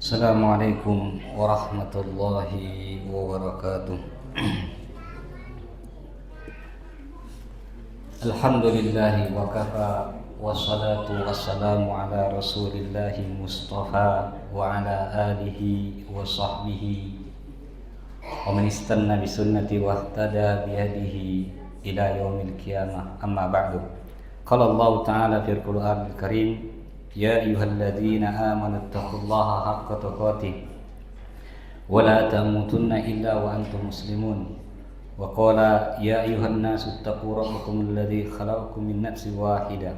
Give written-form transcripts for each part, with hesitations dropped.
Assalamualaikum warahmatullahi wabarakatuh. Alhamdulillahi wa kafa, wassalatu wassalamu ala rasulillahi mustafa wa ala alihi wa sahbihi wa man istanna bi sunnati wa ihtada bi hadihi ila yaumil qiyamah. Amma ba'du. Qala Allah Ta'ala fil Qur'anil Karim, ya ayyuhalladzina amanu taqullaha haqqa tuqatih wa la tamutunna illa wa antum muslimun. Wa qala ya ayyuhan nasu ittaqu rabbakum alladzi khalaqakum min nafsin wahidah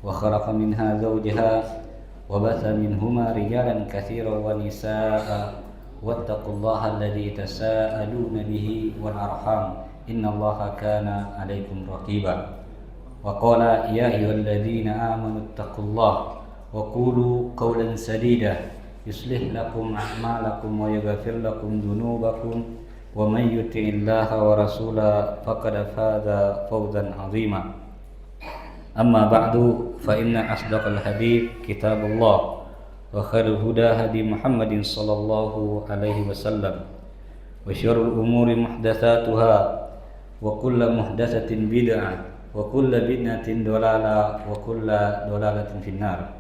wa khalaqa minha zawjaha wa batha minhuma rijalan katsiran wa nisaa'a wattaqullaha alladzi tasaaluna bihi wal arham innallaha kana 'alaikum raqiba. Wa qala ya ayyuhalladzina amanu ittaqullaha wa qulu qawlan sadida yuslih lakum a'malakum wa yaghfir lakum dhunubakum wa man yuti'illaha wa rasulahu faqad faza fawzan 'azima. Amma ba'du, fa inna asdaqal hadits kitabullah wa khairul huda hadi Muhammadin sallallahu alaihi wasallam wa syarrul umuri muhdatsatuha wa kullu muhdatsatin bid'ah wa kullu bid'atin dhalalah wa kullu dhalalatin finnar.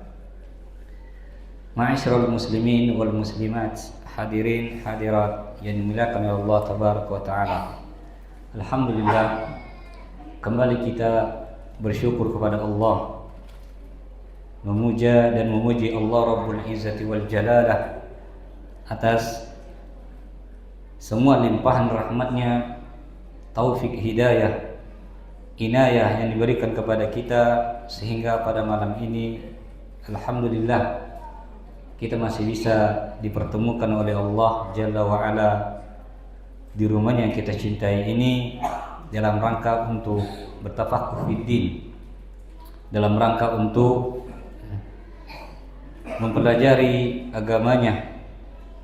Ma'asyiral muslimin wal muslimat, hadirin hadirat yang dimuliakan oleh Allah tabaraka wa taala. Alhamdulillah, kembali kita bersyukur kepada Allah, memuja dan memuji Allah Rabbul Izzati wal Jalalah atas semua limpahan rahmatnya, taufik hidayah, inayah yang diberikan kepada kita sehingga pada malam ini alhamdulillah kita masih bisa dipertemukan oleh Allah Jalla wa'ala di rumahnya yang kita cintai ini dalam rangka untuk bertafaqquh fiddin, dalam rangka untuk mempelajari agamanya,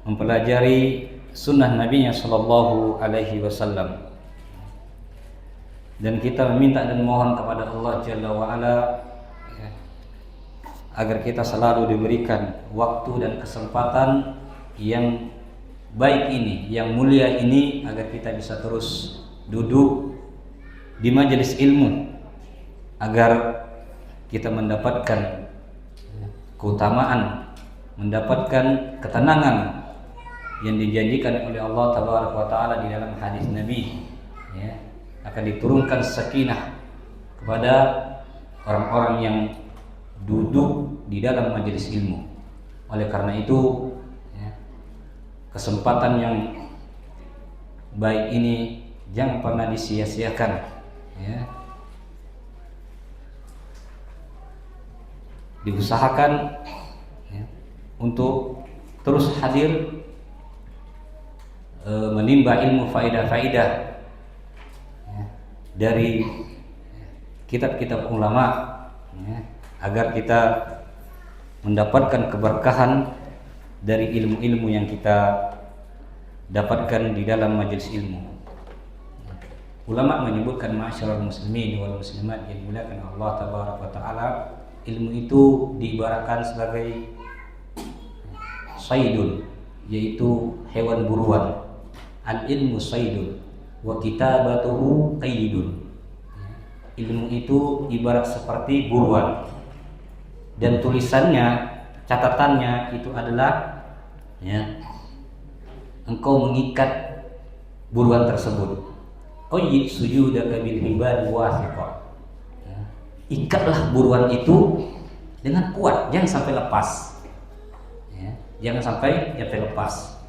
mempelajari sunnah Nabi-Nya Sallallahu Alaihi Wasallam. Dan kita meminta dan mohon kepada Allah Jalla wa'ala agar kita selalu diberikan waktu dan kesempatan yang baik ini, yang mulia ini, agar kita bisa terus duduk di majelis ilmu, agar kita mendapatkan keutamaan, mendapatkan ketenangan yang dijanjikan oleh Allah Tabaraka wa Ta'ala di dalam hadis Nabi, ya, akan diturunkan sakinah kepada orang-orang yang duduk di dalam majelis ilmu. Oleh karena itu, ya, kesempatan yang baik ini jangan pernah disia-siakan, ya. Diusahakan, ya, untuk terus hadir menimba ilmu faidah-faidah, ya, dari kitab-kitab ulama, ya, agar kita mendapatkan keberkahan dari ilmu-ilmu yang kita dapatkan di dalam majelis ilmu. Ulama menyebutkan, ma'asyiral muslimin wal muslimat yang dimuliakan Allah tabaraka wa taala, ilmu itu diibaratkan sebagai saydun, yaitu hewan buruan. Al ilmu saydun wa kitabatuhu qaydun. Ilmu itu ibarat seperti buruan, dan tulisannya, catatannya itu adalah, ya, engkau mengikat buruan tersebut. Qayyid sujudaka bil hibal wasiqah. Ikatlah buruan itu dengan kuat, jangan sampai lepas, ya, jangan sampai lepas.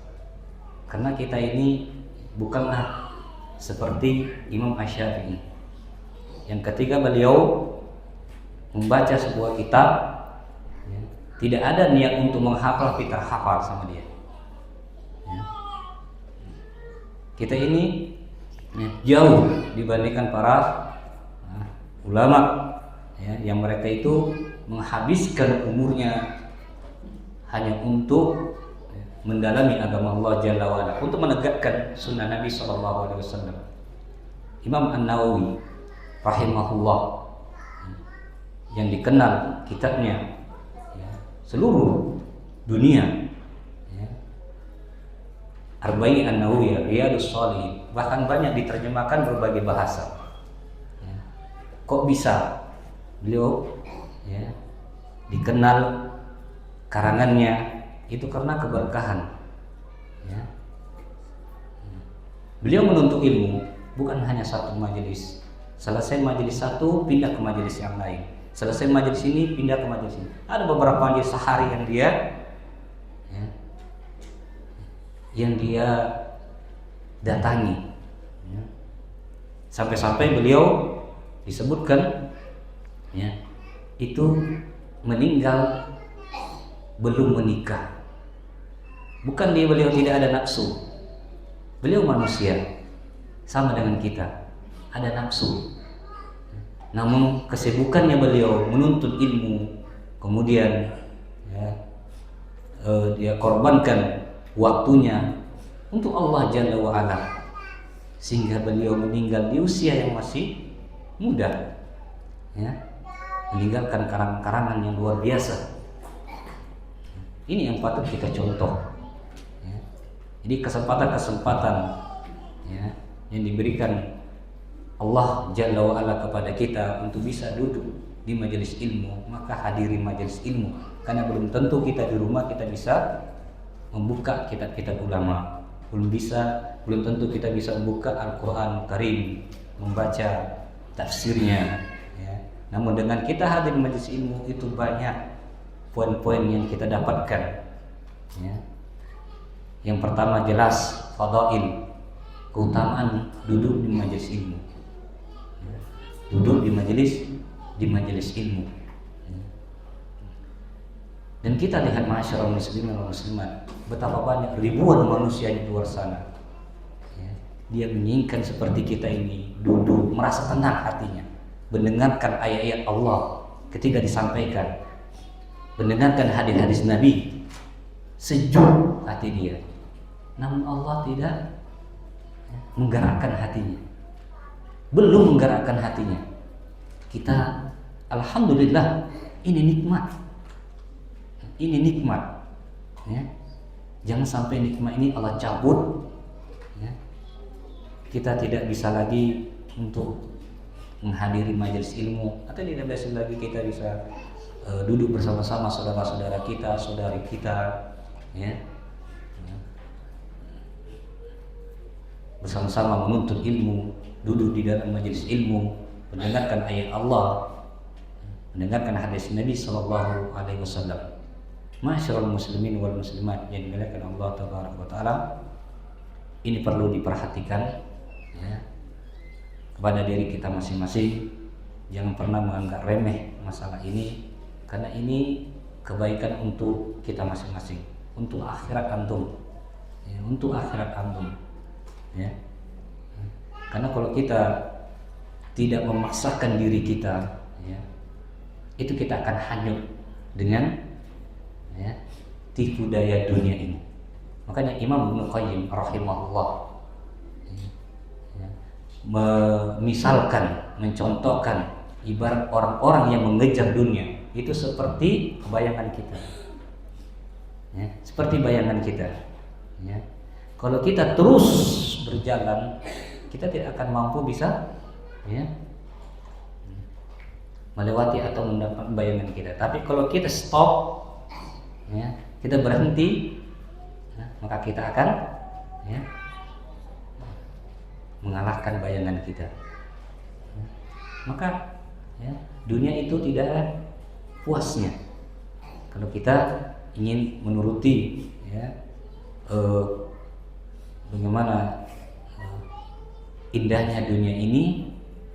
Karena kita ini bukanlah seperti Imam Asy-Syafi'i yang ketika beliau membaca sebuah kitab, ya, tidak ada niat untuk menghafal, kita hafal sama dia, ya. Kita ini, ya, jauh dibandingkan para ulama, ya, yang mereka itu menghabiskan umurnya hanya untuk, ya, mendalami agama Allah Jalla wa'ala, untuk menegakkan sunnah Nabi Sallallahu Alaihi Wasallam. Imam An-Nawawi rahimahullah, yang dikenal kitabnya, ya, seluruh dunia, ya, Arba'in An-Nawawiyah, Riyadhus Shalihin, bahkan banyak diterjemahkan berbagai bahasa. Ya. Kok bisa beliau ya, dikenal karangannya itu karena keberkahan. Ya. Beliau menuntut ilmu bukan hanya satu majelis. Selesai majelis satu pindah ke majelis yang lain. Selesai majelis ini pindah ke majelis ini. Ada beberapa majelis sehari yang dia datangi. Ya. Sampai-sampai beliau disebutkan ya, itu meninggal belum menikah. Bukan beliau tidak ada nafsu. Beliau manusia sama dengan kita, ada nafsu. Namun kesibukannya beliau menuntut ilmu, kemudian ya, dia korbankan waktunya untuk Allah Jalla wa Ala, sehingga beliau meninggal di usia yang masih muda, ya, meninggalkan karangan-karangan yang luar biasa. Ini yang patut kita contoh. Ya. Jadi kesempatan-kesempatan ya, yang diberikan Allah Jalla wa Ala kepada kita untuk bisa duduk di majelis ilmu, maka hadiri majelis ilmu. Karena belum tentu kita di rumah kita bisa membuka kitab-kitab ulama, belum tentu kita bisa membuka Al-Quran Karim, membaca tafsirnya. Ya. Namun dengan kita hadir di majelis ilmu itu banyak poin-poin yang kita dapatkan. Ya. Yang pertama jelas fadail, keutamaan duduk di majelis ilmu. Ya. Duduk di majelis ilmu. Ya. Dan kita lihat masyarakat muslimin dan muslimat, betapa banyak ribuan manusia di luar sana. Ya. Dia menginginkan seperti kita ini duduk merasa tenang hatinya, mendengarkan ayat-ayat Allah ketika disampaikan, mendengarkan hadis-hadis Nabi, sejuk hati dia. Namun Allah tidak menggerakkan hatinya, belum menggerakkan hatinya. Kita alhamdulillah, ini nikmat ya. Jangan sampai nikmat ini Allah cabut ya. Kita tidak bisa lagi untuk menghadiri majelis ilmu, atau tidak bisa lagi kita bisa duduk bersama-sama saudara-saudara kita, saudari kita ya. Bersama-sama menuntut ilmu, duduk di dalam majelis ilmu, mendengarkan ayat Allah, mendengarkan hadis Nabi sallallahu alaihi wasallam. Masyarul muslimin wal muslimat yang dimuliakan Allah tabaraka wa taala, ini perlu diperhatikan ya, kepada diri kita masing-masing. Jangan pernah menganggap remeh masalah ini, karena ini kebaikan untuk kita masing-masing, untuk akhirat antum ya, untuk akhirat antum ya. Karena kalau kita tidak memaksakan diri kita ya, itu kita akan hanyut dengan ya, tipu daya dunia ini. Makanya Imam Ibnu Qayyim rahimahullah ya, memisalkan, mencontohkan ibarat orang-orang yang mengejar dunia itu seperti bayangan kita ya, seperti bayangan kita ya. Kalau kita terus berjalan, kita tidak akan mampu bisa ya, melewati atau mendapat bayangan kita. Tapi kalau kita stop ya, kita berhenti ya, maka kita akan ya, mengalahkan bayangan kita ya. Maka ya, dunia itu tidak puasnya kalau kita ingin menuruti ya, bagaimana indahnya dunia ini,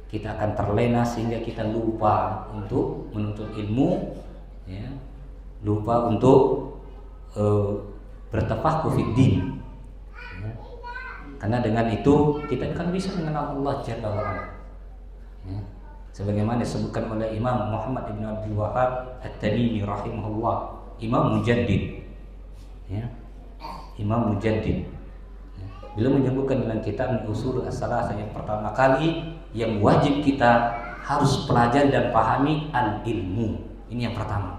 kita akan terlena sehingga kita lupa untuk menuntut ilmu ya, lupa untuk bertafaqquh fid din ya. Karena dengan itu kita akan bisa mengenal Allah Jalla wa Ala ya. Sebagaimana disebutkan oleh Imam Muhammad ibn Abdul Wahhab At-Tamimi rahimahullah, Imam Mujaddid ya, Imam Mujaddid ya. Beliau menyebutkan dalam kitab Ushul As-Salasah yang pertama kali yang wajib kita harus pelajari dan pahami al-ilmu. Ini yang pertama.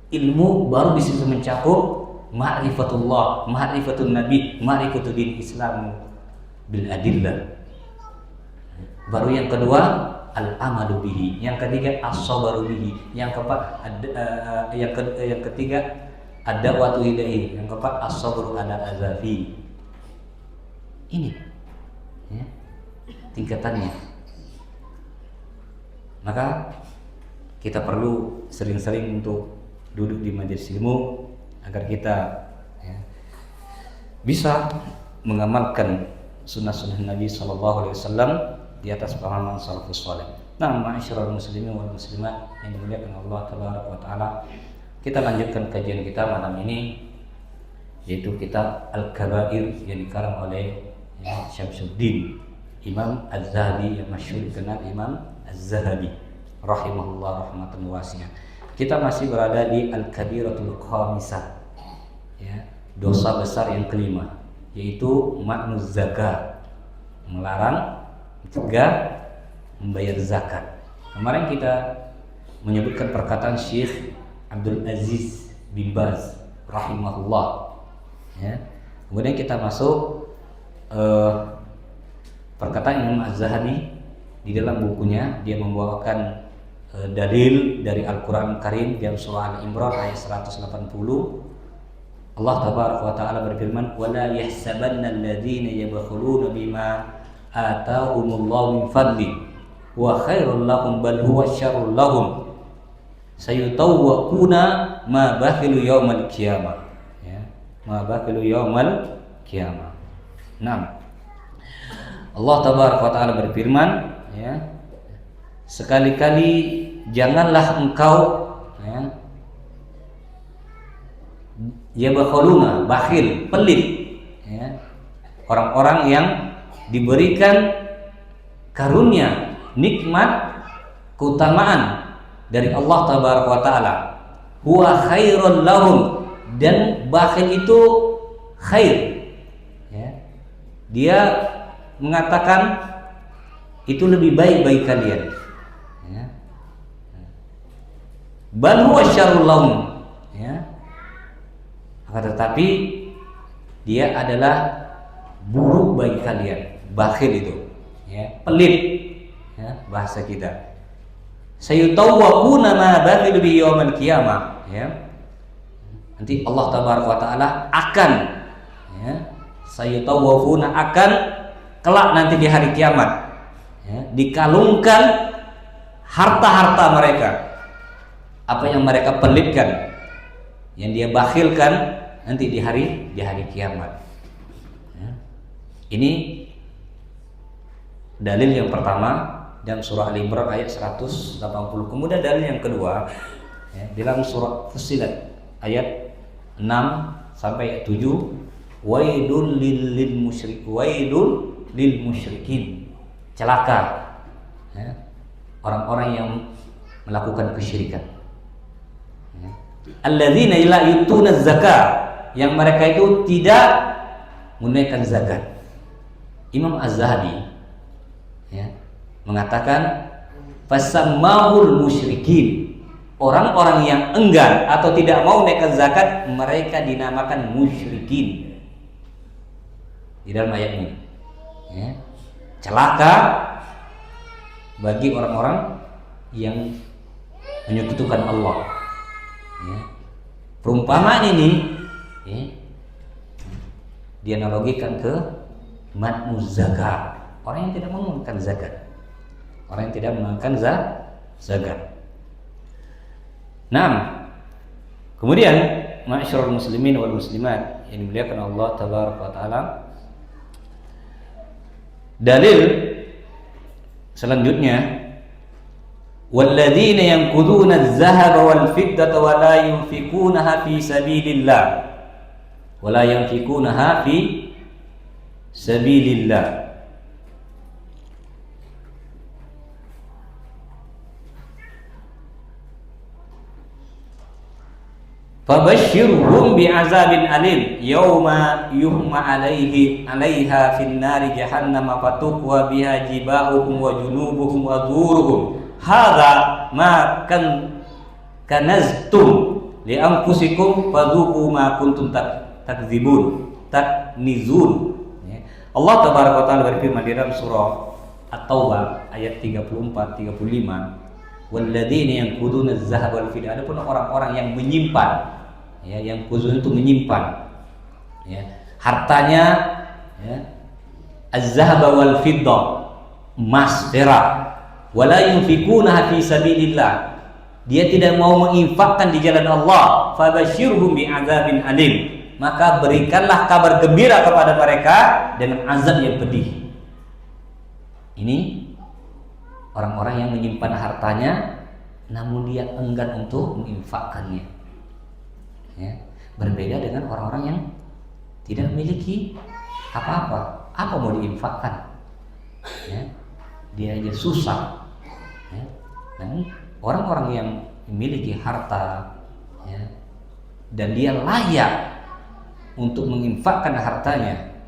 Ilmu baru bisa mencakup ma'rifatullah, ma'rifatun nabi, ma'rifatul din Islam bil adillah. Baru yang kedua al-amalu bihi, yang ketiga as-sabaru bihi, yang keempat yang ketiga ad-da'watu ilaihi, yang keempat as-sabru ala azafi. Ini ya, tingkatannya. Maka kita perlu sering-sering untuk duduk di majelis ilmu agar kita ya, bisa mengamalkan sunnah-sunnah Nabi Sallallahu Alaihi Wasallam di atas pemahaman salafus saleh. Nah, ma'asyiral muslimin wal muslimat yang dimuliakan Allah Tabaraka wa Taala, kita lanjutkan kajian kita malam ini, yaitu kitab Al-Kabair yang dikarang oleh Syamsuddin Imam Az-Zahabi yang masyhur dikenal Imam Az-Zahabi rahimahullah rahmatan wasi'ah. Kita masih berada di Al-Kabiratul Khamisah ya, dosa besar yang kelima, yaitu man'uz zakat, melarang mencegah membayar zakat. Kemarin kita menyebutkan perkataan Syekh Abdul Aziz bin Baz rahimahullah ya. Kemudian kita masuk perkataan Imam Az-Zahabi di dalam bukunya. Dia membawakan dalil dari Al-Quran Karim dalam surah Al-Imran ayat 180. Allah Tabaraka wa Ta'ala berfirman, وَلَا يَحْسَبَنَّ الَّذِينَ يَبْخُلُونَ بِمَا آتَاهُمُ اللَّهُ مِنْ فَضْلِهِ وَخَيْرٌ لَهُمْ بَلْ هُوَ شَرٌّ لَهُمْ سَيُطَوَّقُونَ مَا بَخِلُوا يَوْمَ الْقِيَامَةِ ya, مَا بَخِلُوا يَوْمَ الْقِيَامَةِ. Nah, Allah Tabaraka wa Ta'ala berfirman ya, sekali-kali janganlah engkau ya bakhaluna, bakhil, pelit ya, orang-orang yang diberikan karunia, nikmat, keutamaan dari Allah Tabaraka wa Ta'ala. Huwa khairul lahum, dan bakhil itu khair ya. Dia mengatakan itu lebih baik bagi kalian ya. Bal huwa syarrul lahum ya. Akan tetapi dia adalah buruk bagi kalian. Bakhil itu ya, pelit ya, bahasa kita. Sayutawwaquna ma bakhilu bi yaumil qiyamah ya. Nanti Allah Tabaraka wa Ta'ala akan ya, sayutawwaquna akan kelak nanti di hari kiamat ya, dikalungkan harta-harta mereka, apa yang mereka pelitkan, yang dia bakhilkan nanti di hari kiamat ya. Ini dalil yang pertama dalam surah Al-Imran ayat 180. Kemudian dalil yang kedua ya, dalam surah Fussilat ayat 6 sampai ayat 7, wailul lil musyrikin, celaka ya, orang-orang yang melakukan kesyirikan ya. Alladzina la yutuna zakat, yang mereka itu tidak menunaikan zakat. Imam Az-Zahabi ya, mengatakan fasammahul musyrikin, orang-orang yang enggan atau tidak mau menunaikan zakat, mereka dinamakan musyrikin di dalam ayat ini ya. Celaka bagi orang-orang yang menyekutukan Allah ya. Perumpamaan ini ya, dianalogikan ke man'uz zakat, orang yang tidak menunaikan zakat, orang yang tidak menunaikan zakat. Nah, kemudian ma'asyiral muslimin wal muslimat yang dimuliakan Allah Tabaraka wa Ta'ala, dalil selanjutnya, walladzina yanquduna adh-dhahaba wal fiddata wa la yunfikunaha fi sabilillah wa la yunfikunaha fi sabilillah. Fabashshirhum bi'azabin alim yauma yuhma 'alaiha fin nari jahannam fatuqwa biha jibauhum wa junubuhum wa dhuruhum hadza ma kanaztum li anfusikum fadzuqu ma kuntum taknizun. Ya. Allah tabaraka taala berfirman di dalam surah At-Taubah ayat 34 35, walladzina yanquduna az-zahab wal fiddah. Adapun orang-orang yang menyimpan, ya, yang khusus itu menyimpan, ya, hartanya, ya, az-zahab wal fiddah, emas, perak, wala yunfikuna fi sabilillah, dia tidak mau menginfakkan di jalan Allah, fabasyirhum bi'adzabin alim, maka berikanlah kabar gembira kepada mereka dengan azab yang pedih. Ini orang-orang yang menyimpan hartanya namun dia enggan untuk menginfakkannya, ya. Berbeda dengan orang-orang yang tidak memiliki apa-apa, apa mau diinfakkan, ya. Dia aja susah, ya. Dan orang-orang yang memiliki harta, ya, dan dia layak untuk menginfakkan hartanya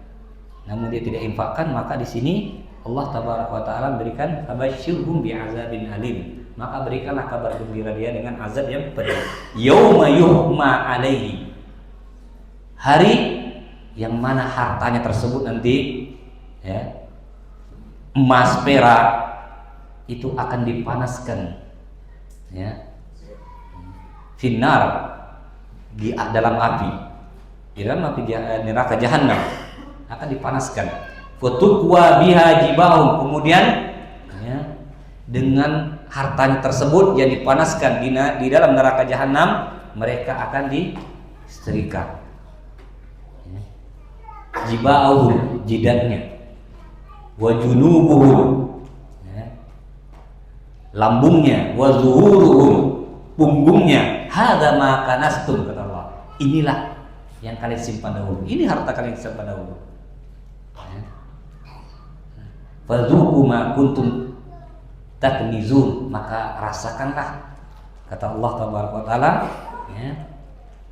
namun dia tidak infakkan, maka di sini Allah tabaraka wa taala memberikan fabasyirhum bi'adzabin alim, maka berikanlah kabar gembira dia dengan azab yang pedih. Yauma yuhma alaihi, hari yang mana hartanya tersebut nanti, ya, emas perak itu akan dipanaskan, ya, finnar, di dalam api, di dalam api neraka jahanam akan dipanaskan. Futukwa biha jibahum, kemudian, ya, dengan hartanya tersebut yang dipanaskan di dalam neraka jahanam, mereka akan disetrika, ya. Jibahum, jidatnya, wa junubuhum, ya, lambungnya, wa zuhuruhum, punggungnya, hadza ma kanastum, kata Allah, inilah yang kalian simpan dahulu, ini harta kalian simpan dahulu. Fadzuqu ma kuntum taknizun, maka rasakanlah, kata Allah tabaraka wa taala, ya,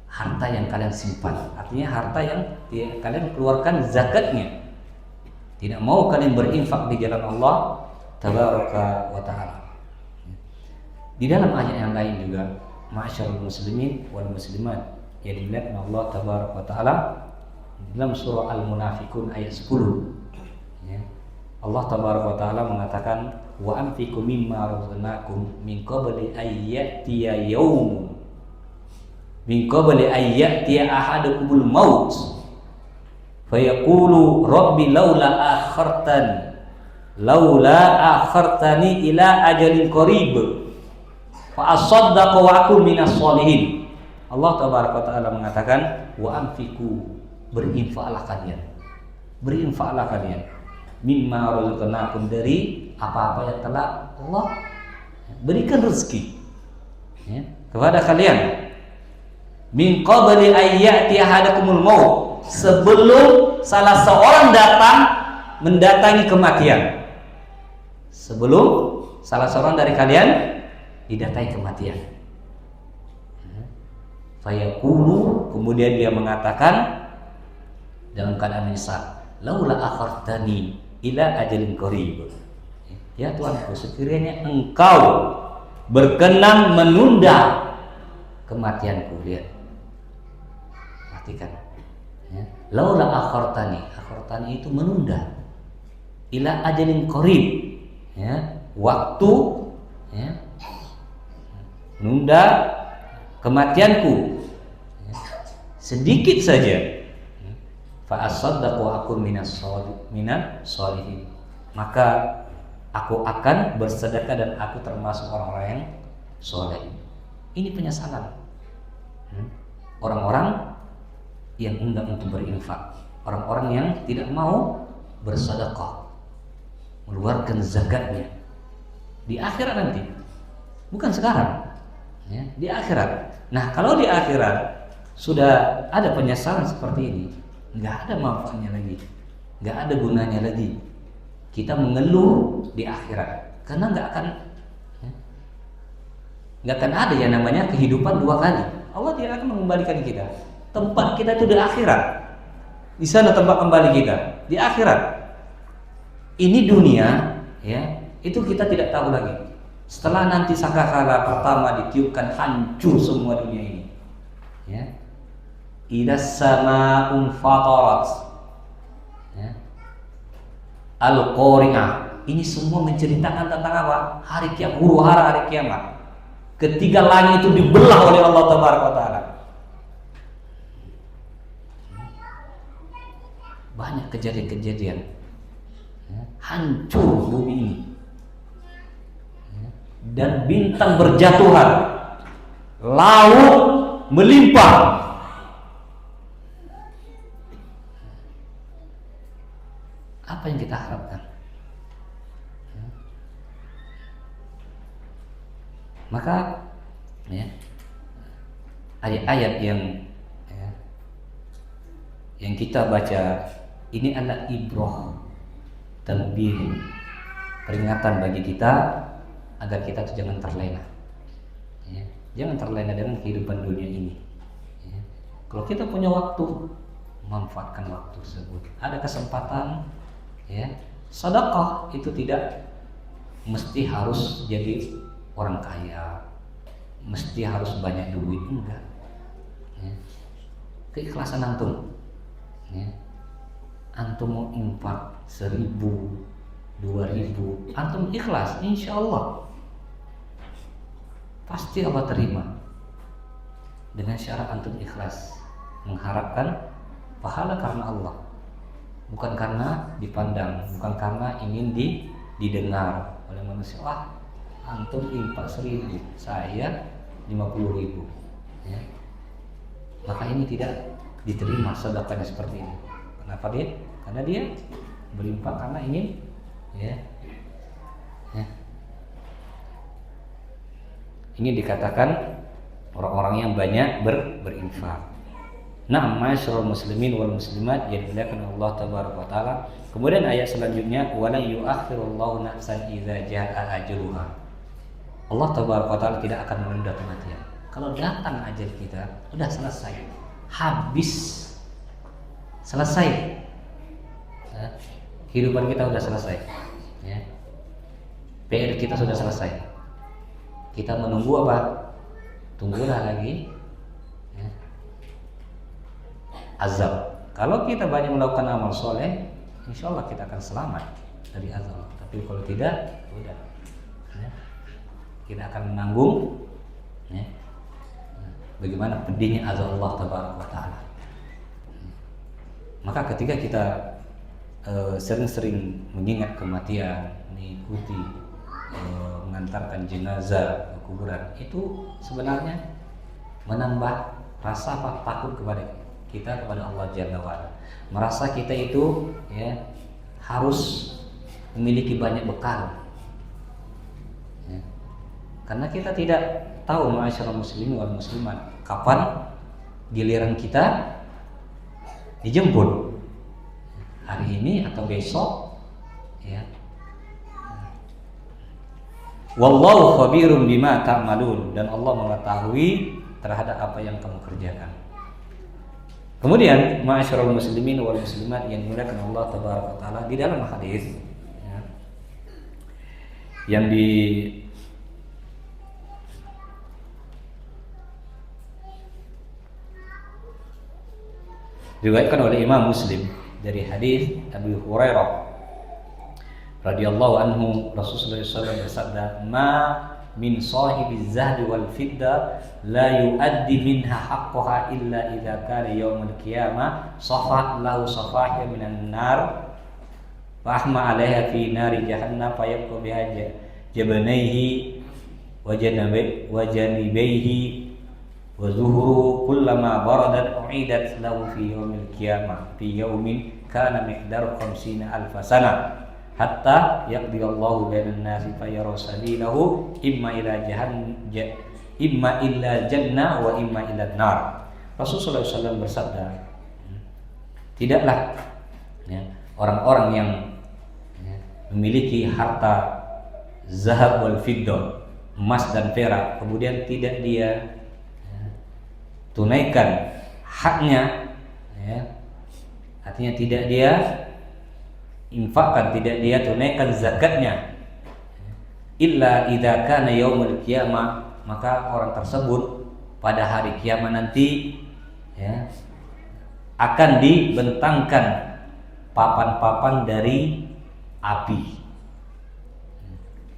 harta yang kalian simpan, artinya harta yang kalian keluarkan zakatnya, tidak mau kalian berinfak di jalan Allah tabaraka wa taala. Di dalam ayat yang lain juga, ma'asyarul muslimin wal muslimat, yang dilihat Allah tabaraka wa taala dalam surah Al-Munafiqun ayat 10, ya. Allah tabaraka wa taala mengatakan, wa anfiqu mimma razaqnakum min qabli ayyatiya yaum, min qabli ayyatiya ahadukumul maut fayaqulu rabbi laula akhartani ila ajalin qarib fa asaddaqu wa akun minas sholihin. Allah tabaraka wa taala mengatakan, wa anfiqu, berinfaklah kalian, berinfaklah kalian, mimma razaqnakum, dari apa-apa yang telah Allah berikan rezeki, ya, kepada kalian, min qabli ayyati ahadakumul maut, sebelum salah seorang datang mendatangi kematian, sebelum salah seorang dari kalian didatangi kematian. Fayaqulu, kemudian dia mengatakan dalam keadaan menyesal, laula akhartani ila ajalin qarib, ya Tuhanku, sekiranya Engkau berkenan menunda kematianku. Lihat, perhatikan, ya. Laula akhartani itu menunda, ila ajalin qarib, ya, waktu, ya, menunda kematianku, ya, sedikit saja, fa asaddaqu wa akun minas sholihin, maka aku akan bersedekah dan aku termasuk orang-orang yang soleh. Ini penyesalan orang-orang yang enggan untuk berinfak, orang-orang yang tidak mau bersedekah, mengeluarkan zakatnya di akhirat nanti, bukan sekarang, ya, di akhirat. Nah, kalau di akhirat sudah ada penyesalan seperti ini, nggak ada manfaatnya lagi, nggak ada gunanya lagi kita mengeluh di akhirat, karena nggak akan ada yang namanya kehidupan dua kali. Allah tidak akan mengembalikan kita. Tempat kita itu di akhirat, di sana tempat kembali kita di akhirat. Ini dunia, ya, itu kita tidak tahu lagi. Setelah nanti sangkakala pertama ditiupkan, hancur semua dunia ini. Ya. Idas sama'un fatarat. Ya. Al-Qari'ah. Ini semua menceritakan tentang apa? Hari kiamat, huru-hara hari kiamat. Ketika langit itu dibelah oleh Allah Taala. Banyak kejadian-kejadian. Ya. Hancur bumi ini. Ya. Dan bintang berjatuhan. Laut melimpah. Apa yang kita harapkan? Ya. Maka ya, ayat-ayat yang kita baca ini adalah ibrah, tanbih, peringatan bagi kita agar kita tuh jangan terlena. Ya. Jangan terlena dengan kehidupan dunia ini. Ya. Kalau kita punya waktu, manfaatkan waktu tersebut. Ada kesempatan, ya, sedekah itu tidak mesti harus jadi orang kaya, mesti harus banyak duit, enggak. Ya. Keikhlasan antum. Ya. Antum mau infak 1.000, 2.000, antum ikhlas, insya Allah pasti Allah terima. Dengan syarat antum ikhlas, mengharapkan pahala karena Allah, bukan karena dipandang, bukan karena ingin didengar oleh manusia. Wah, antum infak 1.000, saya 50.000. Ya. Maka ini tidak diterima sedekahnya seperti ini. Kenapa dia? Karena dia berinfak karena ingin, ya. Ini dikatakan orang-orang yang banyak berinfak. Nah, masyarul muslimin wal muslimat yang dimuliakan Allah tabaraka taala. Kemudian ayat selanjutnya, wala yu'akhirullahu nafsan idza jaa ajaluha. Allah tabaraka taala tidak akan menunda kematian. Kalau datang ajal kita, sudah selesai. Habis. Selesai. Ya. Kehidupan kita sudah selesai. Ya. PR kita sudah selesai. Kita menunggu apa? Tunggulah lagi. Ya. Azab. Kalau kita banyak melakukan amal soleh, insya Allah kita akan selamat dari azab. Tapi kalau tidak, sudah. Ya. Kita akan menanggung. Ya. Bagaimana pedihnya azab Allah Taala. Maka ketika kita sering-sering mengingat kematian, mengikuti mengantarkan jenazah ke kuburan, itu sebenarnya menambah rasa takut kepada kita kepada Allah Jalla wa'ala. Merasa kita itu, ya, harus memiliki banyak bekal. Ya. Karena kita tidak tahu, ma'asyiral muslimin wal muslimat, kapan giliran kita dijemput, hari ini atau besok, ya. Wallahu khabirum bima ta'malun, dan Allah mengetahui terhadap apa yang kamu kerjakan. Kemudian ma'asyiral muslimin wal muslimat yang dimuliakan Allah tabaraka taala, di dalam hadis, ya, yang diriwayatkan oleh Imam Muslim dari hadis Abu Hurairah radhiyallahu anhu, Rasulullah SAW bersabda, "Ma min sahibiz zahabi wal fidda la yuaddi minha haqqaha illa idza kana yaumul qiyamah safat lahu safahya minan nar wa ahma 'alaiha fi nari jahannam fa yabqa biha jabanaihi wa janibaihi wa zuhuru kullama baradat u'idat lahu fi yaumil qiyamah fi yaumin kana miqdaru 50,000 sana hatta yaqdi Allahu bainan nasi fa yara sabilahu imma ila imma illa jannah wa imma ila nar." Rasulullah SAW bersabda, tidaklah, ya, orang-orang yang, ya, memiliki harta zahab wal fiddah, emas dan perak, kemudian tidak dia tunaikan haknya, ya, artinya tidak dia infakkan, tidak dia tunaikan zakatnya, illa idza kana yaumul qiyamah, maka orang tersebut, pada hari kiamat nanti ya akan dibentangkan papan-papan dari api.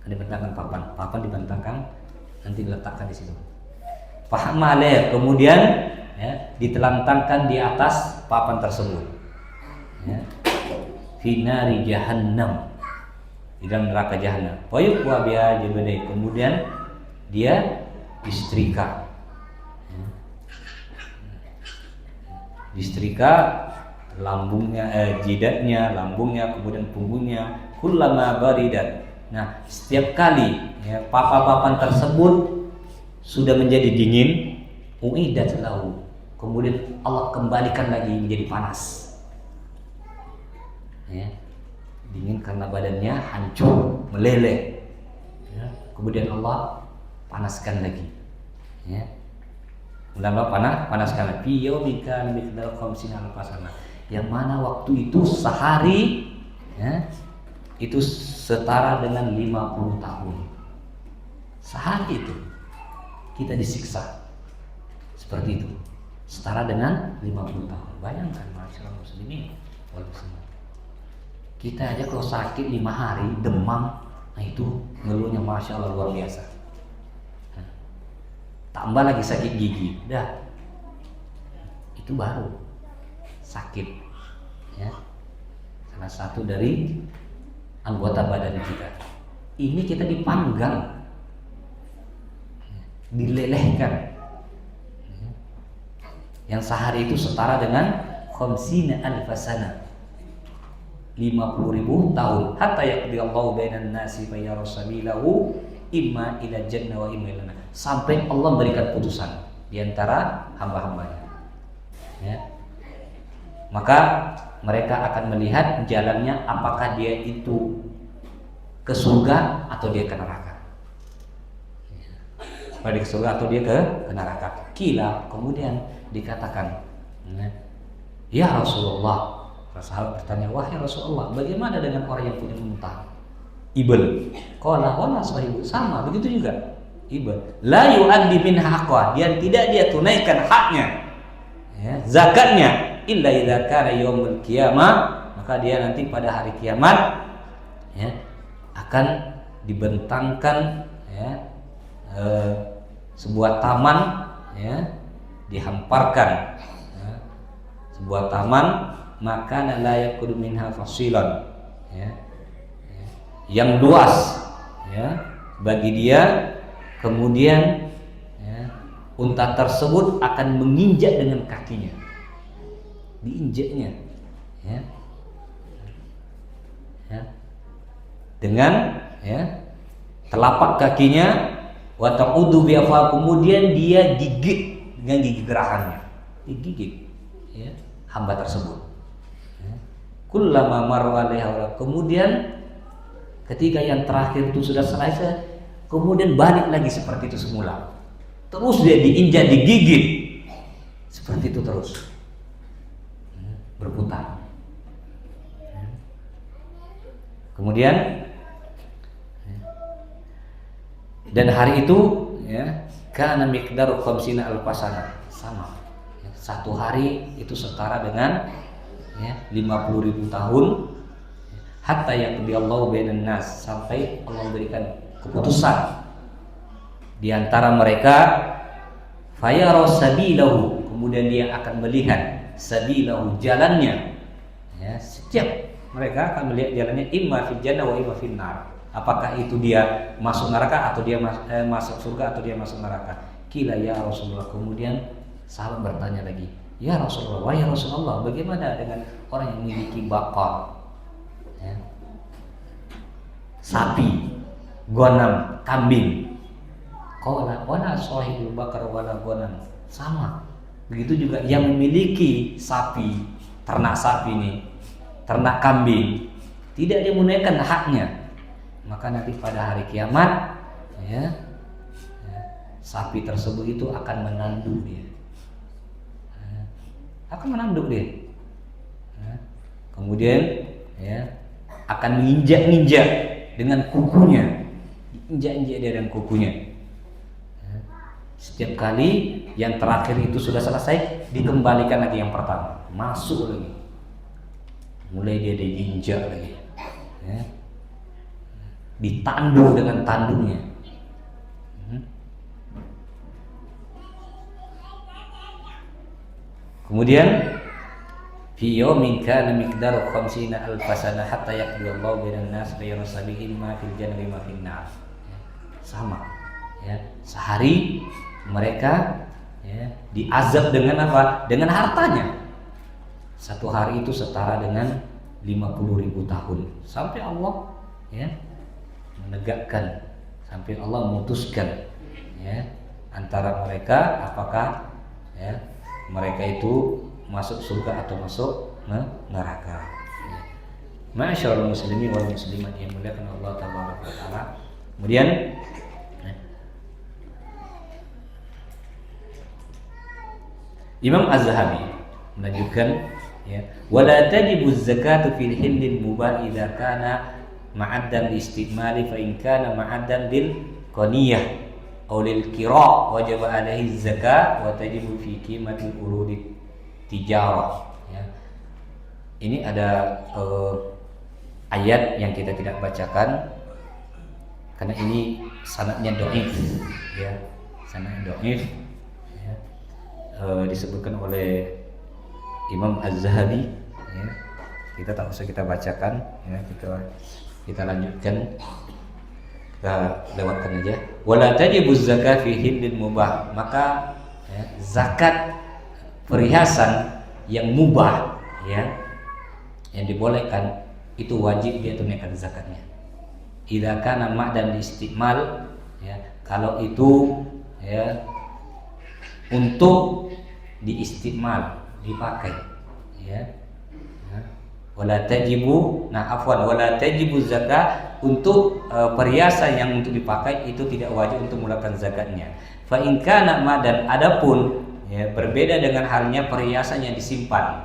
Akan dibentangkan papan dibentangkan nanti diletakkan di situ. Fahamale, kemudian ya, ditelantangkan di atas papan tersebut. Ya. Finari jahannam, di dalam neraka jahanam. Wayukwa biha jabadai, kemudian dia disetrika. Ya. Disetrika lambungnya, jidatnya, lambungnya, kemudian punggungnya. Kullama baridat. Nah, setiap kali ya, papan-papan tersebut sudah menjadi dingin, uidat lahu, kemudian Allah kembalikan lagi menjadi panas. Ya, dingin karena badannya hancur, meleleh. Ya, kemudian Allah panaskan lagi. Ya, kemudian Allah panaskan lagi. Yawmika miqdar khamsina alfasana. Yang mana waktu itu sehari, ya, itu setara dengan 50 tahun. Sehari itu kita disiksa seperti itu, setara dengan 50 tahun. Bayangkan masyarakat muslimin, kita aja kalau sakit 5 hari demam, nah itu ngeluhnya masya Allah luar biasa. Tambah lagi sakit gigi, dah itu baru sakit, ya, salah satu dari anggota badan kita. Ini kita dipanggang, dilelehkan, yang sehari itu setara dengan khamsina alfasana, 50.000 tahun. Hatta yaqdi Allahu bainan nasi fa yara sabilahu imma ila jannah wa imma ila nar, sampai Allah memberikan putusan di antara hamba-hambanya. Ya. Maka mereka akan melihat jalannya, apakah dia itu ke surga atau dia ke neraka. Pada ke surga atau dia ke neraka. Kila, kemudian dikatakan, ya Rasulullah. Sahabat bertanya, wahai Rasulullah, bagaimana dengan orang yang punya unta? Ibl. Qala wala sahibu, sama begitu juga. Ibl. La yu'addi minha haqqah, yang tidak dia tunaikan haknya, ya, zakatnya, illa idza kana yaumul qiyamah, maka dia nanti pada hari kiamat, ya, akan dibentangkan, ya, sebuah taman, ya, dihamparkan, ya, sebuah taman, maka la yakunu minha fasilan, ya, ya, yang luas, ya, bagi dia. Kemudian, ya, unta tersebut akan menginjak dengan kakinya, diinjaknya, ya, ya, dengan, ya, telapak kakinya. Wa ta'udu bi afwa, kemudian dia gigit dengan gigi gerahannya, digigit, ya, hamba tersebut. Ya. Kullama marra alaiha, kemudian ketika yang terakhir itu sudah selesai, kemudian balik lagi seperti itu semula. Terus dia diinjak, digigit, seperti itu terus, berputar. Kemudian, dan hari itu, ya, kana miqdaru khamsina alfasana, sama, ya, satu hari itu setara dengan, ya, 50.000 tahun. Hatta yaqdi Allahu bainan nas, sampai Allah memberikan keputusan di antara mereka. Fayara sabilahu, kemudian dia akan melihat sabilahu, jalannya, ya, setiap mereka akan melihat jalannya, imma fil jannah wa imma fin nar, apakah itu dia masuk neraka atau dia masuk surga atau dia masuk neraka. Kila ya Rasulullah, kemudian sahabat bertanya lagi, ya Rasulullah, wahai Rasulullah, bagaimana dengan orang yang memiliki bakar, ya, sapi, gonam, kambing? Qala wala sahibul bakar wala gonam, sama. Begitu juga yang memiliki sapi, ternak sapi ini, ternak kambing, tidak dia menunaikan haknya, maka nanti pada hari kiamat, ya, ya, sapi tersebut itu akan menanduk dia, ya, akan menanduk dia, ya. Kemudian, ya, akan menginjak-injak dengan kukunya, injak-injak dia dengan kukunya, ya, Setiap kali yang terakhir itu sudah selesai, dikembalikan lagi yang pertama, masuk lagi, mulai dia diinjak lagi, ya. Ditandu dengan tanduknya. Kemudian fi yawmin kana miqdaru 50 alf sanah hatta yaqdi Allah bainan nas bayna sabihim ma fil jannati ma fin nar. Sama, ya. Sehari mereka, ya, diazab dengan apa? Dengan hartanya. Satu hari itu setara dengan 50.000 tahun. Sampai Allah, ya, menegakkan, sampai Allah memutuskan, ya, antara mereka apakah, ya, mereka itu masuk surga atau masuk neraka. Ma'asyiral muslimin wal muslimat yang dimuliakan Allah tabaraka wa taala. Kemudian Imam Az-Zahabi melanjutkan, ya, wala tajibu zakatu fil hillil mubah idza kana ma'addan li istimali fa in kana ma'addan lil qaniyah aw lil qira wajib alaihi zakat wa tajibu fi qimatil urudi tijarah, ya. Ini ada ayat yang kita tidak bacakan karena ini sanadnya dhaif, ya, sanadnya dhaif, ya. Disebutkan oleh Imam Az-Zahabi, ya. Kita tak usah kita bacakan, ya, kita lanjutkan, kita lewatkan aja. Wala tajibu zakat fi hillil mubah, maka, ya, zakat perhiasan yang mubah, ya, yang dibolehkan itu wajib dia tunaikan zakatnya. Idza kana ma'dan istimal, ya, kalau itu, ya, untuk diistimal, dipakai, ya. Wala tajibu, wala tajibu zakat untuk perhiasan yang untuk dipakai itu tidak wajib untuk mengeluarkan zakatnya. Fa in kana ma'dan, adapun, ya, berbeda dengan halnya perhiasan yang disimpan,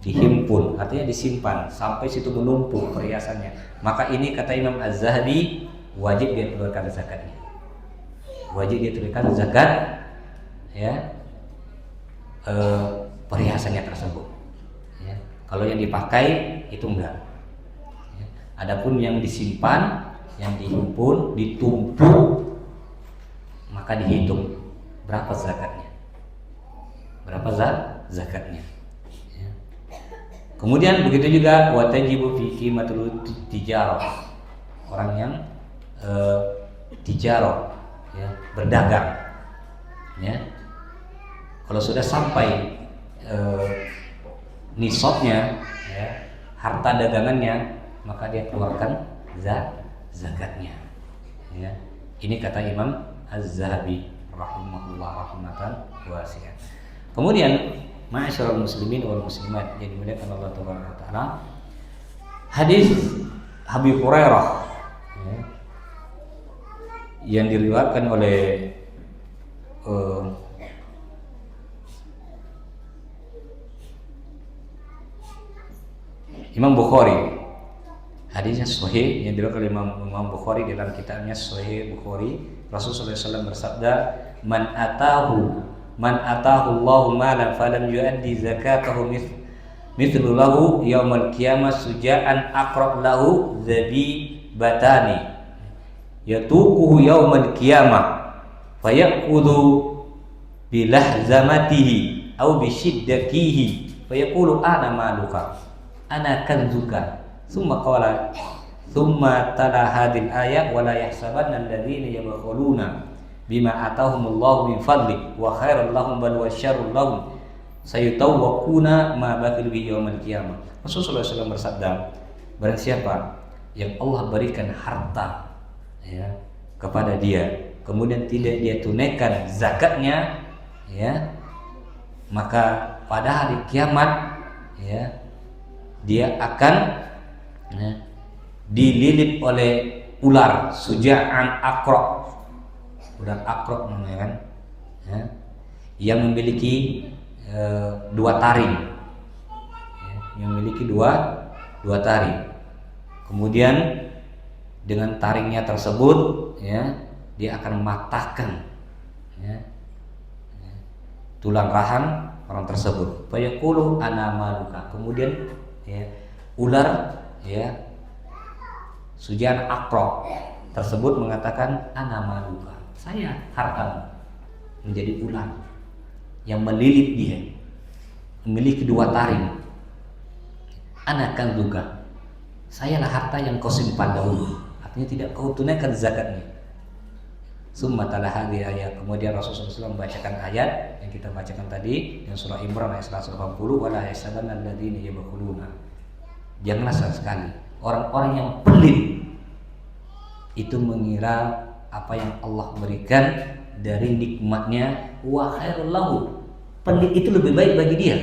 dihimpun, artinya disimpan sampai situ menumpuk perhiasannya, maka ini kata Imam Az-Zahabi wajib dia keluarkan zakatnya, wajib dia keluarkan zakat, ya, perhiasannya tersebut, ya. Kalau yang dipakai itu enggak, ya. Adapun yang disimpan, yang dihimpun, ditumpuk, maka dihitung berapa zakatnya, berapa zakatnya, ya. Kemudian begitu juga watajibu fi qimatul tijarah, orang yang tijarah, ya, berdagang, ya. Kalau sudah sampai nisabnya, ya, harta dagangannya, maka dia keluarkan zakatnya, ya. Ini kata Imam Az-Zahabi rahimahullah rahmatan wasi'ah. Kemudian ma'asyiral muslimin wal muslimat yang dimuliakan Allah taala, hadis Abi Hurairah, ya, yang diriwayatkan oleh Imam Bukhari, hadisnya sahih yang diriwayatkan oleh Imam Bukhari dalam kitabnya Sahih Bukhari. Rasulullah SAW bersabda, man atahu Allahu malan falam yuaddi zakatahu mithlu lahu yaumal qiyamah suja'an aqrab lahu zabibatani yatuquhu yaumal qiyamah fayaqudu bilahzamatihi aw bishiddakihi fayaqulu ana maluka ana kanzuka summa tala hadil ayat wala yahsabanna alladhina yabkhuluna bima atahumullahu min fadli wa khairal lahum bal wasyarrul lahum sayutawwaquna ma bakil bi yaumil qiyamah. Rasulullah SAW bersabda, barang siapa yang Allah berikan harta, ya, kepada dia, kemudian tidak dia tunaikan zakatnya, ya, maka pada hari kiamat, ya, dia akan, ya, dililit oleh ular suja'an akra, ular akra namanya kan, ya, yang memiliki dua taring, ya, yang memiliki dua taring. Kemudian dengan taringnya tersebut, ya, dia akan mematahkan, ya, tulang rahang orang tersebut. Fayaqulu ana maluka. Kemudian ya, ular ya, Sujan Akro tersebut mengatakan ana maluka. Saya hartamu. Menjadi ular yang melilit dia, memiliki dua taring. Ana kanzuka. Sayalah harta yang kau simpan dahulu. Artinya tidak kau tunaikan zakatnya. Summa tala hadhihi ayat. Kemudian Rasulullah SAW membacakan ayat yang kita bacakan tadi yang surah Imran ayat 180, wala yasabanna alladziina yabkhuluna. Janganlah sekali orang-orang yang pelit itu mengira apa yang Allah berikan dari nikmatnya wa khairul lahu. Pelit itu lebih baik bagi dia.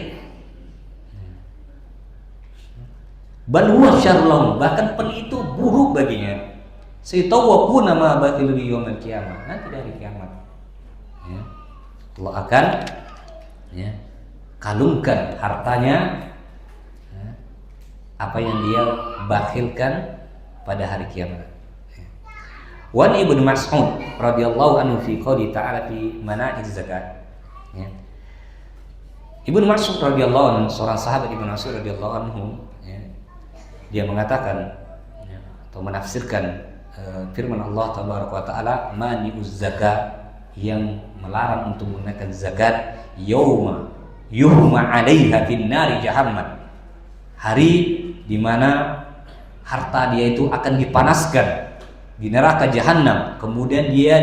Bal huwa syarrul lahu, bahkan pelit itu buruk baginya. Saytawquna ma baqilu yaumil qiyamah. Nanti dari kiamat ya, Allah akan ya, kalungkan hartanya ya, apa yang dia bakhilkan pada hari kiamat. Wan Ibnu Mas'ud radhiyallahu anhu fi qouli ta'ala fi mana'iz zakat. Ya. Ibnu Mas'ud radhiyallahu anhu, seorang sahabat Ibnu Mas'ud radhiyallahu anhu, ya, dia mengatakan ya, atau menafsirkan firman Allah tabaraka wa taala, mani'uz zakat, yang melarang untuk menunaikan zakat, yauma yuhma 'alaiha fin nari jahannam, hari di mana harta dia itu akan dipanaskan di neraka jahanam, kemudian dia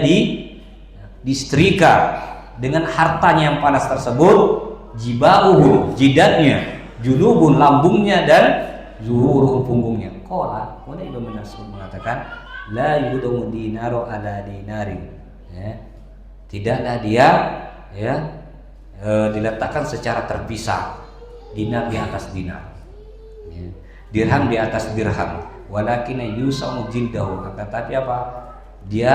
disetrika dengan hartanya yang panas tersebut, jibauhu, jidatnya, junubun, lambungnya, dan zuhuruhu, punggungnya. Qala, Ibnu Mas'ud mengatakan, la yudamu dinaru ala dinari, ya, tidaklah dia ya, diletakkan secara terpisah, dinar di atas dinar, ya, dirham di atas dirham, walakin yusamu jildahu, tetapi apa, dia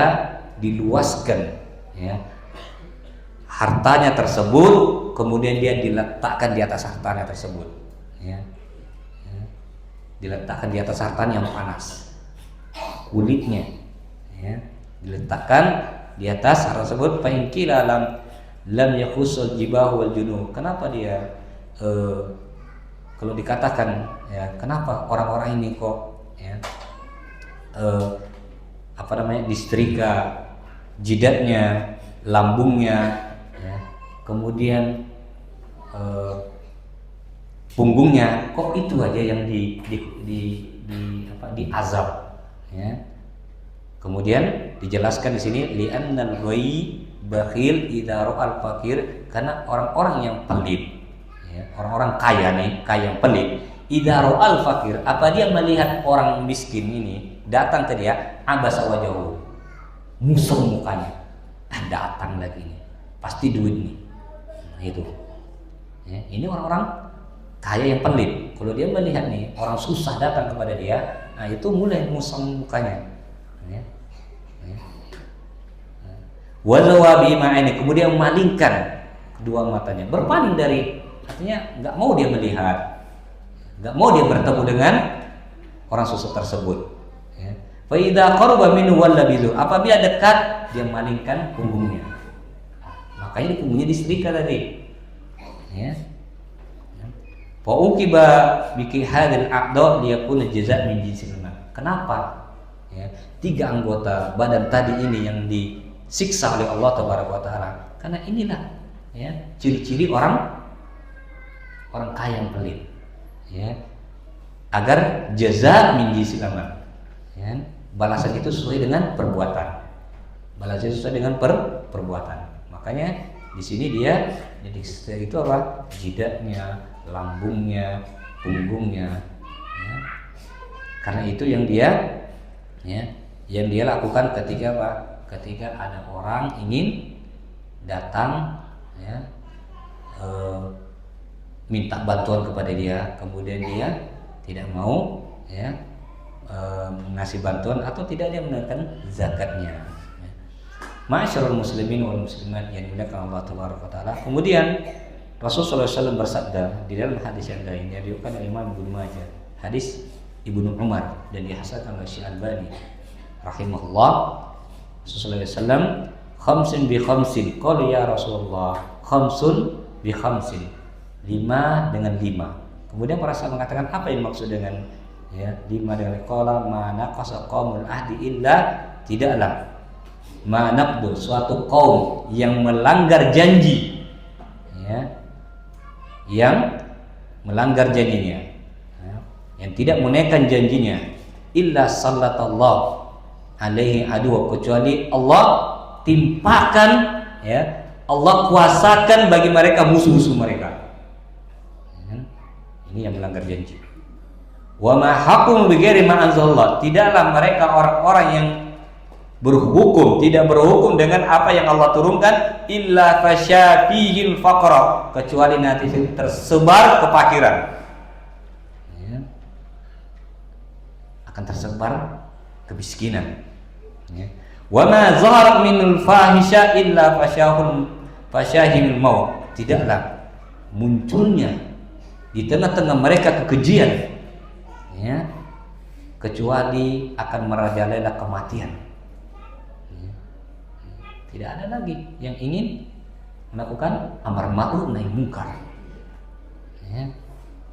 diluaskan ya, hartanya tersebut, kemudian dia diletakkan di atas hartanya tersebut ya, ya, diletakkan di atas hartanya yang panas, kulitnya ya, diletakkan di atas harta tersebut. Fa in qila lam yakhusul jibahu wal junub. Kenapa dia kalau dikatakan ya, kenapa orang-orang ini kok ya, apa namanya, disetrika jidatnya, lambungnya ya, kemudian punggungnya, kok itu aja yang diazab ya. Kemudian dijelaskan di sini li'annal ghayy bakhil idza ra'al fakir, karena orang-orang yang pelit ya, orang-orang kaya nih, kaya yang pelit, idza ra'al fakir, apa dia melihat orang miskin ini datang ke dia, abasa wajahu, musang mukanya, datang lagi nih, pasti duit nih. Nah, itu ya, ini orang-orang kaya yang pelit. Kalau dia melihat nih orang susah datang kepada dia, nah itu mulai musang mukanya ya. Wazawabi ma'ani, kemudian memalingkan kedua matanya, berpaling dari, artinya nggak mau dia melihat, nggak mau dia bertemu dengan orang susah tersebut ya. Fa idza qaraba minhu wallabizu, apabila dekat dia malingkan punggungnya, makanya di punggungnya disetrika tadi ya. Fa uqiba biki hadil aqda liyakuna jazaa min jinsil amal. Kenapa ya, tiga anggota badan tadi ini yang disiksa oleh Allah tabaraka wa taala? Karena inilah ya, ciri-ciri orang kaya yang pelit ya, agar jaza min jinsil amal ya, balasan itu sesuai dengan perbuatan, balasan sesuai dengan perbuatan. Makanya di sini dia jadi itu apa, jidatnya, lambungnya, punggungnya ya. Karena itu yang dia ya, yang dia lakukan ketika apa, ketika ada orang ingin datang ya, minta bantuan kepada dia, kemudian dia tidak mau ya, ngasih bantuan atau tidak dia menunaikan zakatnya ya. Ma'asyiral muslimin wal muslimat yang dimuliakan Allah tabaraka taala. Kemudian Rasulullah SAW bersabda di dalam hadis yang lain yang diriwayatkan oleh Imam Ibnu Majah, hadis Ibnu Umar, dan dihasankan oleh Syekh Albani rahimahullah. Rasulullah SAW, khamsin bi khamsin. Qala ya Rasulullah, khamsun bi khamsin. 5 dengan 5. Kemudian para sahabat mengatakan, apa yang maksud dengan 5 dengan qala ma naqasa qaumul ahdi illa, tidaklah manaqdu suatu kaum yang melanggar janji, yang melanggar janjinya, yang tidak menunaikan janjinya, illa sallatallahu alaihi adu, kecuali Allah timpakan, Allah kuasakan bagi mereka musuh-musuh mereka. Ini yang melanggar janji. Wa ma hakum bighairi ma anzalallah, tidaklah mereka orang-orang yang berhukum, tidak berhukum dengan apa yang Allah turunkan, illa fasyafihil faqra, kecuali nanti tersebar kefakiran, akan tersebar kemiskinan. Wa ma zahara minul fahisha illa fasyahimul maut, tidaklah munculnya di tengah-tengah mereka kekejian, kecuali akan merajalela kematian. Tidak ada lagi yang ingin melakukan amar ma'ruf nahi munkar,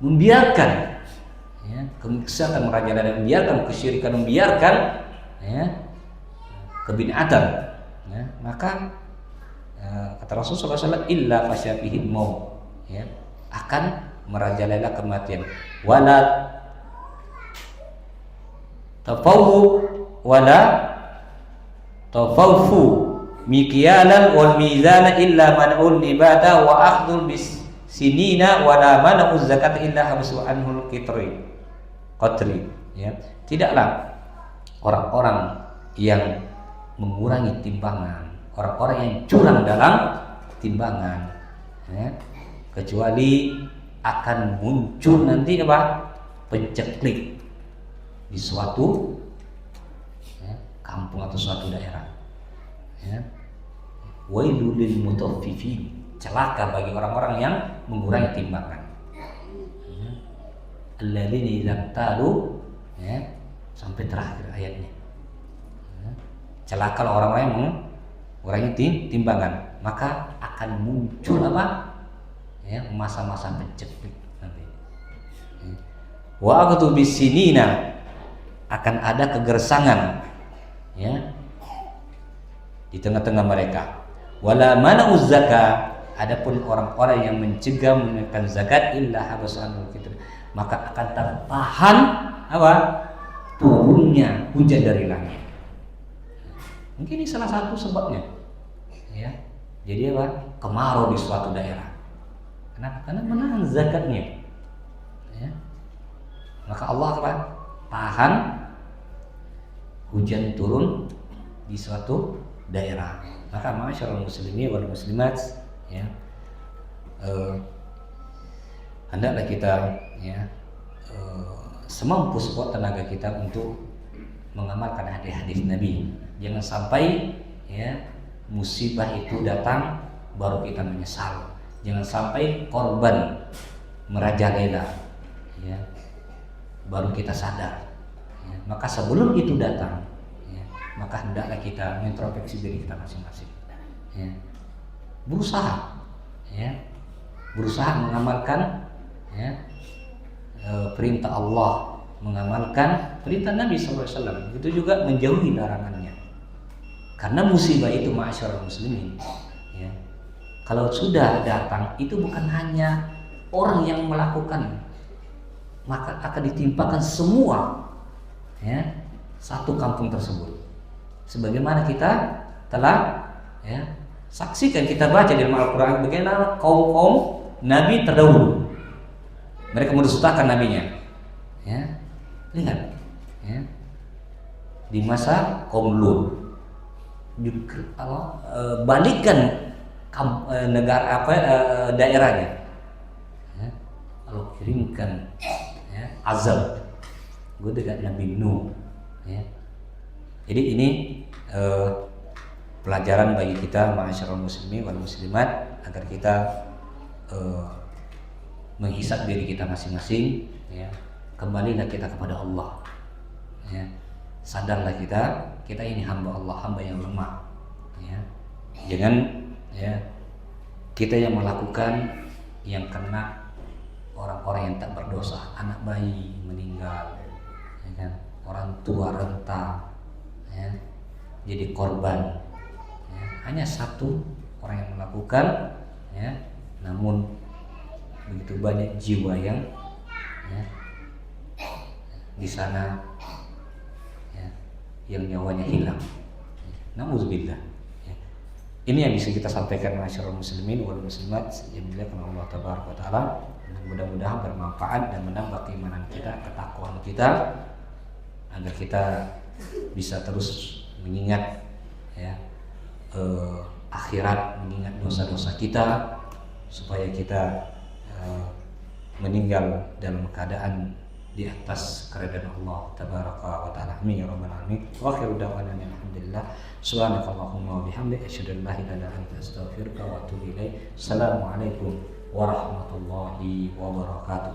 membiarkan kemaksiatan merajalela, membiarkan kesyirikan, membiarkan kebid'atan, maka kata Rasulullah SAW, illa fasyafihil maut, akan merajalela kematian. Wala tafawwu wala tafawfu mikyalan wal mizana illa man'ul nibata wa akhdul bis sinina wala man'uz zakat illa habsu anhul qatri. Tidaklah orang-orang yang mengurangi timbangan, orang-orang yang curang dalam timbangan, kecuali akan muncul nanti penceklik di suatu kampung atau suatu daerah. Wailul lil mutaffifin, celaka bagi orang-orang yang mengurangi timbangan. Alladzina idza talu, sampai terakhir ayatnya. Celaka orang-orang yang mengurangi timbangan, maka akan muncul masa-masa penceklik nanti. Wa aqtu bisinina, akan ada kegersangan di tengah-tengah mereka. Wala mana'uz zakat, adapun orang-orang yang mencegah menunaikan zakat, illa habasanul fitr, maka akan tertahan turunnya hujan dari langit. Mungkin ini salah satu sebabnya, jadi kemarau di suatu daerah. Kenapa? Karena menahan zakatnya, maka Allah tahan hujan turun di suatu daerah. Maka masyaallah muslimin wal muslimat, hendaklah kita semampu sekuat tenaga kita untuk mengamalkan hadis-hadis Nabi. Jangan sampai musibah itu datang baru kita menyesal. Jangan sampai korban merajalela, baru kita sadar. Maka sebelum itu datang, maka hendaklah kita introspeksi diri kita masing-masing, berusaha mengamalkan perintah Allah, mengamalkan perintah Nabi SAW. Begitu juga menjauhi larangannya. Karena musibah itu ma'asyiral muslimin, kalau sudah datang itu bukan hanya orang yang melakukan, maka akan ditimpakan semua satu kampung tersebut. Sebagaimana kita telah saksikan, kita baca di dalam Al-Quran bagaimana kaum Nabi terdahulu mereka mendustakan nabinya. Lihat, di masa kaum Lut, Allah balikkan negara daerahnya, Allah kirimkan azab dekat Nabi Nuh. Jadi ini pelajaran bagi kita ma'asyiral muslimin wal muslimat, agar kita menghisab diri kita masing-masing, kembalilah kita kepada Allah, sadarlah kita ini hamba Allah, hamba yang lemah, Jangan ya kita yang melakukan yang kena orang-orang yang tak berdosa, anak bayi meninggal, ya kan? Orang tua renta, ya, jadi korban. Ya, hanya satu orang yang melakukan, ya, namun begitu banyak jiwa yang ya, di sana ya, yang nyawanya hilang. Nauzubillah. Ya. Ini yang bisa kita sampaikan masyarakat muslimin wal muslimat yang dimuliakan Allah tabaraka taala. Mudah-mudahan bermanfaat dan menambah keimanan kita, ketakwaan kita, agar kita bisa terus mengingat ya akhirat, mengingat dosa-dosa kita, supaya kita meninggal dalam keadaan di atas keridhaan Allah tabaraka wa taala. Amin ya rabbal alamin. Wa akhiru da'wana alhamdulillah. Subhanakallahumma wa bihamdika asyhadu an la ilaha illa anta astaghfiruka wa atubu ilaik. Assalamualaikum warahmatullahi wabarakatuh.